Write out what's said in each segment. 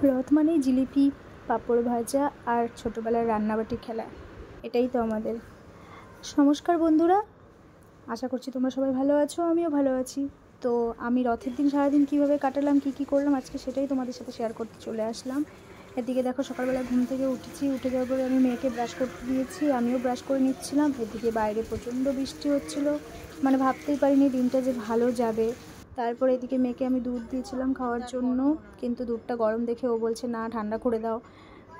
রথ মানেই জিলিপি, পাঁপড় ভাজা আর ছোটোবেলার রান্নাবাটি খেলা, এটাই তো আমাদের। নমস্কার বন্ধুরা, আশা করছি তোমরা সবাই ভালো আছো, আমিও ভালো আছি। তো আমি রথের দিন সারাদিন কীভাবে কাটালাম, কী করলাম আজকে সেটাই তোমাদের সাথে শেয়ার করতে চলে আসলাম। এদিকে দেখো সকালবেলা ঘুম থেকে উঠে যাওয়ার পরে আমি মেয়েকে ব্রাশ করতে দিয়েছি, আমিও ব্রাশ করে নিচ্ছিলাম। এদিকে বাইরে প্রচণ্ড বৃষ্টি হচ্ছিল, মানে ভাবতেই পারিনি দিনটা যে ভালো যাবে। তারপরে এদিকে মেয়েকে আমি দুধ দিয়েছিলাম খাওয়ার জন্য, কিন্তু দুধটা গরম দেখে ও বলছে না ঠান্ডা করে দাও।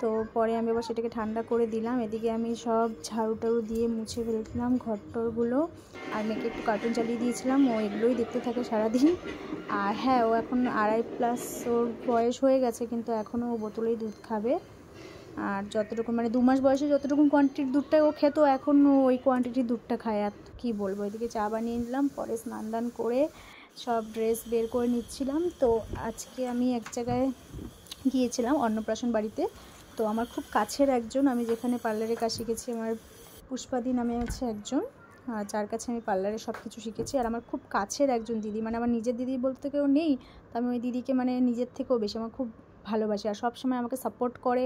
তো পরে আমি আবার সেটাকে ঠান্ডা করে দিলাম। এদিকে আমি সব ঝাড়ু টাড়ু দিয়ে মুছে ফেলছিলাম ঘরটরগুলো, আর মেয়েকে একটু কার্টুন চালিয়ে দিয়েছিলাম, ও এগুলোই দেখতে থাকে সারাদিন। আর হ্যাঁ, ও এখন 2.5+ ওর বয়স হয়ে গেছে, কিন্তু এখনও ও বোতলেই দুধ খাবে। আর যতটুকু মানে 2 মাস বয়সে যতটুকু কোয়ান্টিটির দুধটা ও খেত, এখন ও ওই কোয়ান্টিটির দুধটা খায়। আর কী বলবো, এদিকে চা বানিয়ে নিলাম, পরে স্নান দান করে সব ড্রেস বের করে নিচ্ছিলাম। তো আজকে আমি এক জায়গায় গিয়েছিলাম, অন্নপ্রাশন বাড়িতে। তো আমার খুব কাছের একজন, আমি যেখানে পার্লারে কাজ শিখেছি, আমার পুষ্পাদি নামে আছে একজন, যার কাছে আমি পার্লারে সব কিছু শিখেছি। আর আমার খুব কাছের একজন দিদি, মানে আমার নিজের দিদি বলতে কেউ নেই, তো আমি ওই দিদিকে মানে নিজের থেকেও বেশি আমার খুব ভালোবাসি। আর সবসময় আমাকে সাপোর্ট করে,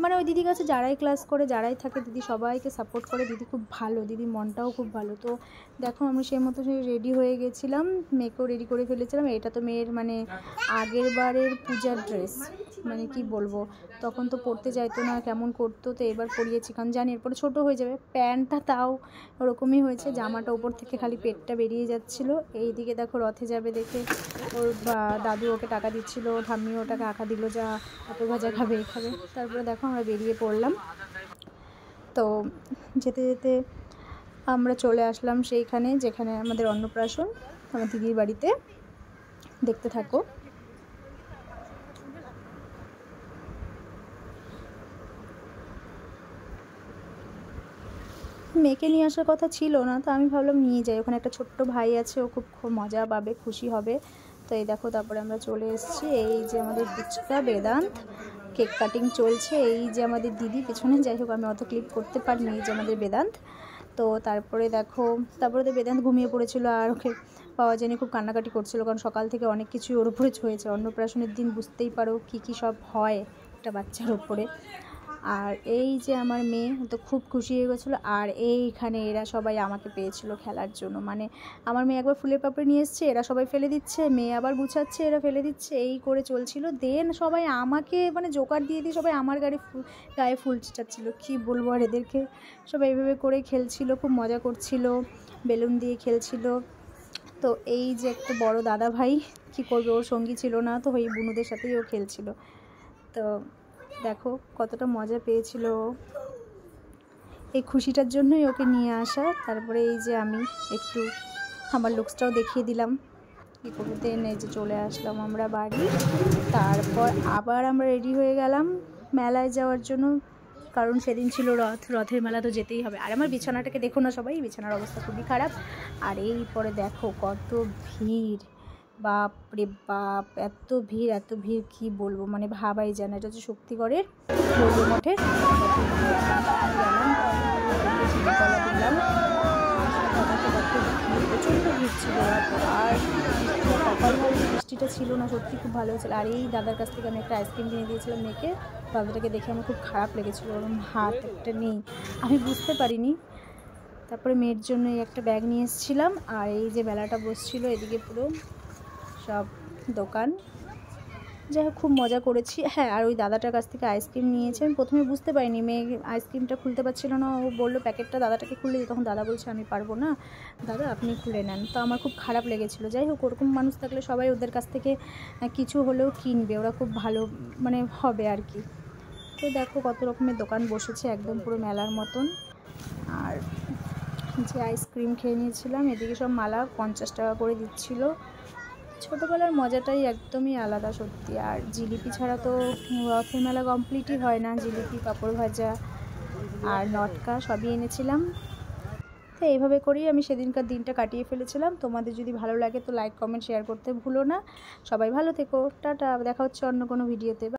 মানে ওই দিদির কাছে যারাই ক্লাস করে, যারাই থাকে, দিদি সবাইকে সাপোর্ট করে। দিদি খুব ভালো, দিদির মনটাও খুব ভালো। তো দেখো আমি সেই মতো রেডি হয়ে গেছিলাম, মেয়েকেও রেডি করে ফেলেছিলাম। এটা তো মেয়ের মানে আগের বারের পূজার ড্রেস, মানে কি বলবো, তখন তো পরতে চাইতো না, কেমন করতো, তো এবার পরিয়েছি, কারণ জানি এরপরে ছোটো হয়ে যাবে। প্যান্টটা তাও ওরকমই হয়েছে, জামাটা ওপর থেকে খালি পেটটা বেরিয়ে যাচ্ছিলো। এই দিকে দেখো রথে যাবে দেখে ওর দাদু ওকে টাকা দিচ্ছিলো, ঠাম্মিও ওটাকে আঁকা দিল, যা পাঁপড় ভাজা খাবে এই খাবে। তারপরে দেখো আমরা বেরিয়ে পড়লাম। তো যেতে যেতে আমরা চলে আসলাম সেইখানে যেখানে আমাদের অন্নপ্রাশন, আমার দিদির বাড়িতে। দেখতে থাকো। মেয়েকে নিয়ে আসার কথা ছিল না, তো আমি ভাবলাম নিয়ে যাই, ওখানে একটা ছোট্ট ভাই আছে, ও খুব মজা পাবে, খুশি হবে। তো এই দেখো তারপরে আমরা চলে এসেছি। এই যে আমাদের ফুচকা বেদান্ত, কেক কাটিং চলছে। এই যে আমাদের দিদি পেছনে, যাই হোক আমি অত ক্লিপ করতে পারিনি। এই যে আমাদের বেদান্ত। তো তারপরে দেখো, তারপরে তো বেদান্ত ঘুমিয়ে পড়েছিল, আর ওকে পাওয়া যায়নি, খুব কান্নাকাটি করছিল, কারণ সকাল থেকে অনেক কিছুই ওর উপরে হয়েছে। অন্নপ্রাশনের দিন বুঝতেই পারো কী সব হয় একটা বাচ্চার ওপরে। আর এই যে আমার মেয়ে তো খুব খুশি হয়ে গেছিলো। আর এইখানে এরা সবাই আমাকে পেয়েছিল খেলার জন্য, মানে আমার মেয়ে একবার ফুলের পাপড়ি নিয়ে এসছে, এরা সবাই ফেলে দিচ্ছে, মেয়ে আবার গুছাচ্ছে, এরা ফেলে দিচ্ছে, এই করে চলছিল। দেন সবাই আমাকে মানে জোকার দিয়ে সবাই আমার গায়ে ফুল ছিটাচ্ছিলো, কী বলবো। আর এদেরকে সবাই এইভাবে করে খেলছিল, খুব মজা করছিল, বেলুন দিয়ে খেলছিল। তো এই যে একটা বড় দাদা ভাই, কী করবে, ওর সঙ্গী ছিল না, তো ওই বুনুদের সাথেই ও খেলছিল। তো দেখো কতটা মজা পেয়েছিল, এই খুশিটার জন্যই ওকে নিয়ে আসা। তারপরে এই যে আমি একটু আমার লুকসটাও দেখিয়ে দিলাম, কী করতে। এই যে চলে আসলাম আমরা বাড়ি। তারপর আবার আমরা রেডি হয়ে গেলাম মেলায় যাওয়ার জন্য, কারণ সেদিন ছিল রথের মেলা, তো যেতেই হবে। আর আমার বিছানাটাকে দেখো না সবাই, বিছানার অবস্থা খুবই খারাপ। আর এই পরে দেখো কত ভিড়, বাপ রে বাপ, এত ভিড় কি বলবো, মানে ভাবাই যায় না। এটা হচ্ছে শক্তিগড়ের গৌর মঠের। প্রচণ্ড ভিড় ছিল। আর বৃষ্টিটা ছিল না, সত্যি খুব ভালো হয়েছিল। আর এই দাদার কাছ থেকে আমি একটা আইসক্রিম কিনে দিয়েছিলাম মেয়েকে। দাদাটাকে দেখে আমার খুব খারাপ লেগেছিলো, ওরকম হাত একটা নেই, আমি বুঝতে পারিনি। তারপরে মেয়ের জন্য এই একটা ব্যাগ নিয়ে এসেছিলাম। আর এই যে মেলাটা বসছিল, এদিকে পুরো সব দোকান, যাই হোক খুব মজা করেছি। হ্যাঁ, আর ওই দাদাটার কাছ থেকে আইসক্রিম নিয়েছি। আমি প্রথমে বুঝতে পারিনি, মেয়ে আইসক্রিমটা খুলতে পারছিল না, ও বললো প্যাকেটটা দাদাটাকে খুলে দিই, তখন দাদা বলছে আমি পারবো না, দাদা আপনি খুলে নেন। তো আমার খুব খারাপ লেগেছিলো। যাই হোক, ওরকম মানুষ থাকলে সবাই ওদের কাছ থেকে কিছু হলেও কিনবে, ওরা খুব ভালো মানে হবে আর কি। তো দেখো কত রকমের দোকান বসেছে, একদম পুরো মেলার মতন। আর যে আইসক্রিম খেয়ে নিয়েছিলাম, এদিকে সব মালা 50 টাকা করে দিচ্ছিল। ছোটোবেলার মজাটাই একদমই আলাদা সত্যি। আর জিলিপি ছাড়া তো রথের মেলা কমপ্লিটই হয় না। জিলিপি, পাঁপড় ভাজা আর লটকা সবই এনেছিলাম। তো এইভাবে করেই আমি সেদিনকার দিনটা কাটিয়ে ফেলেছিলাম। তোমাদের যদি ভালো লাগে তো লাইক, কমেন্ট, শেয়ার করতে ভুলো না। সবাই ভালো থেকো, টাটা, দেখা হচ্ছে অন্য কোনো ভিডিওতে।